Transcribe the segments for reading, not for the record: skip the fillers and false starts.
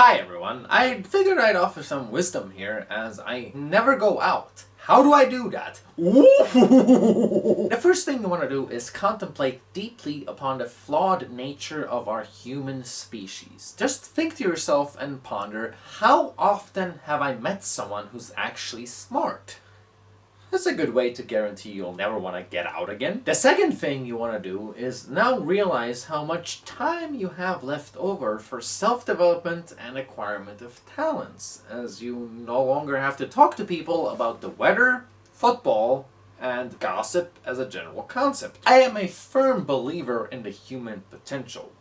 Hi everyone, I figured I'd offer some wisdom here as I never go out. How do I do that? The first thing you want to do is contemplate deeply upon the flawed nature of our human species. Just think to yourself and ponder, how often have I met someone who's actually smart? That's a good way to guarantee you'll never want to get out again. The second thing you want to do is now realize how much time you have left over for self-development and acquirement of talents, as you no longer have to talk to people about the weather, football, and gossip as a general concept. I am a firm believer in the human potential,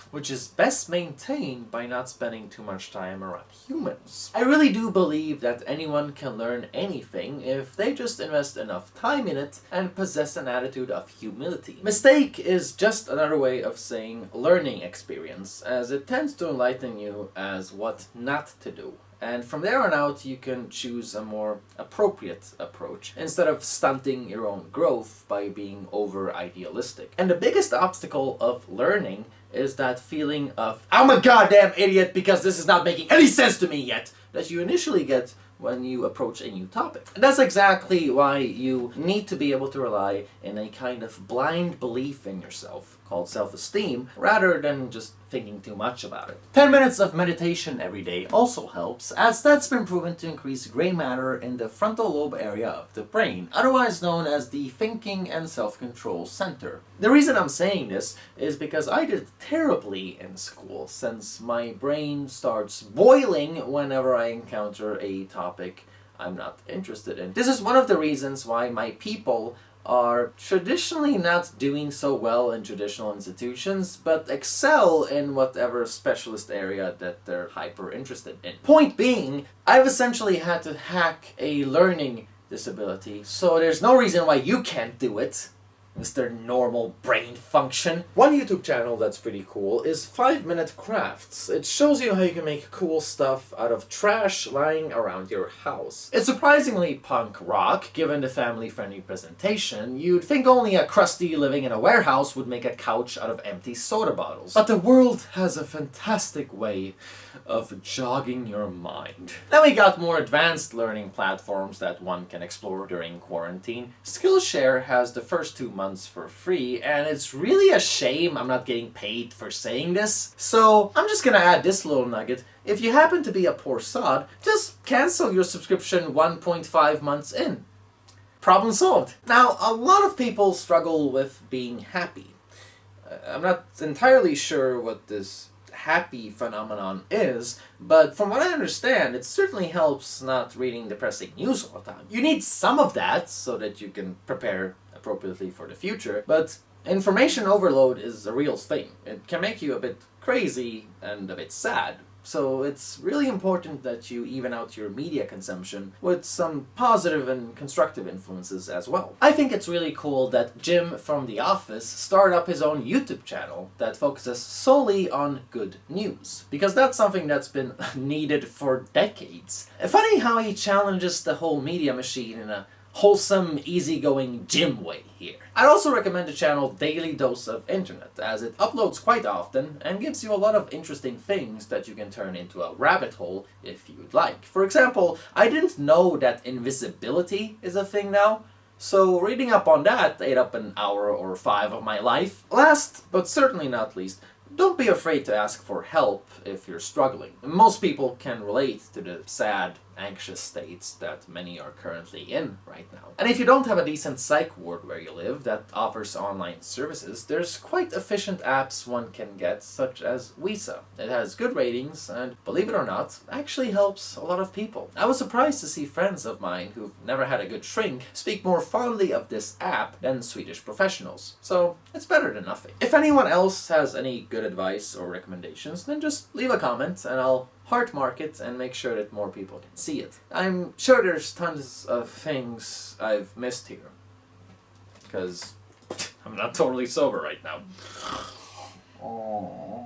which is best maintained by not spending too much time around humans. I really do believe that anyone can learn anything if they just invest enough time in it and possess an attitude of humility. Mistake is just another way of saying learning experience, as it tends to enlighten you as what not to do. And from there on out, you can choose a more appropriate approach instead of stunting your own growth by being over-idealistic. And the biggest obstacle of learning is that feeling of, I'm a goddamn idiot because this is not making any sense to me yet, that you initially get when you approach a new topic. And that's exactly why you need to be able to rely in a kind of blind belief in yourself, called self-esteem, rather than just thinking too much about it. 10 minutes of meditation every day also helps, as that's been proven to increase gray matter in the frontal lobe area of the brain, otherwise known as the thinking and self-control center. The reason I'm saying this is because I did terribly in school, since my brain starts boiling whenever I encounter a topic I'm not interested in. This is one of the reasons why my people are traditionally not doing so well in traditional institutions, but excel in whatever specialist area that they're hyper interested in. Point being, I've essentially had to hack a learning disability, so there's no reason why you can't do it, Mr. Normal Brain Function. One YouTube channel that's pretty cool is 5-Minute Crafts. It shows you how you can make cool stuff out of trash lying around your house. It's surprisingly punk rock, given the family-friendly presentation. You'd think only a crusty living in a warehouse would make a couch out of empty soda bottles. But the world has a fantastic way of jogging your mind. Then we got more advanced learning platforms that one can explore during quarantine. Skillshare has the first 2 months for free, and it's really a shame I'm not getting paid for saying this. So I'm just gonna add this little nugget. If you happen to be a poor sod, just cancel your subscription 1.5 months in. Problem solved. Now, a lot of people struggle with being happy. I'm not entirely sure what this happy phenomenon is, but from what I understand, it certainly helps not reading depressing news all the time. You need some of that so that you can prepare appropriately for the future, but information overload is a real thing. It can make you a bit crazy and a bit sad. So it's really important that you even out your media consumption with some positive and constructive influences as well. I think it's really cool that Jim from The Office started up his own YouTube channel that focuses solely on good news, because that's something that's been needed for decades. Funny how he challenges the whole media machine in a wholesome, easygoing Jim way here. I'd also recommend the channel Daily Dose of Internet, as it uploads quite often and gives you a lot of interesting things that you can turn into a rabbit hole if you'd like. For example, I didn't know that invisibility is a thing now, so reading up on that ate up an hour or 5 of my life. Last, but certainly not least, don't be afraid to ask for help if you're struggling. Most people can relate to the sad, anxious states that many are currently in right now. And if you don't have a decent psych ward where you live that offers online services, there's quite efficient apps one can get, such as Visa. It has good ratings and, believe it or not, actually helps a lot of people. I was surprised to see friends of mine who've never had a good shrink speak more fondly of this app than Swedish professionals. So it's better than nothing. If anyone else has any good advice or recommendations, then just leave a comment and I'll heart mark it and make sure that more people can see it. I'm sure there's tons of things I've missed here, because I'm not totally sober right now. Aww.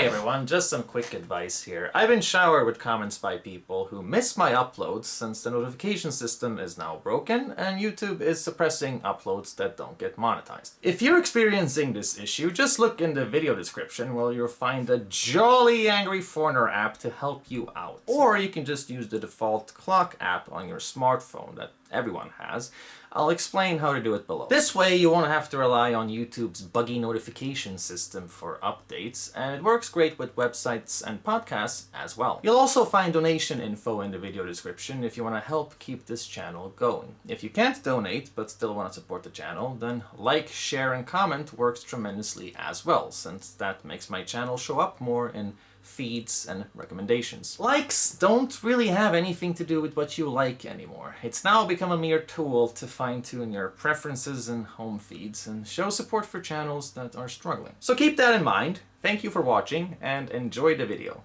Hi everyone, just some quick advice here. I've been showered with comments by people who miss my uploads since the notification system is now broken and YouTube is suppressing uploads that don't get monetized. If you're experiencing this issue, just look in the video description where you'll find a Jolly Angry Foreigner app to help you out. Or you can just use the default clock app on your smartphone that everyone has. I'll explain how to do it below. This way you won't have to rely on YouTube's buggy notification system for updates, and it works great with websites and podcasts as well. You'll also find donation info in the video description if you want to help keep this channel going. If you can't donate but still want to support the channel, then like, share, and comment works tremendously as well, since that makes my channel show up more in feeds and recommendations. Likes don't really have anything to do with what you like anymore. It's now become a mere tool to fine-tune your preferences and home feeds and show support for channels that are struggling. So keep that in mind. Thank you for watching and enjoy the video.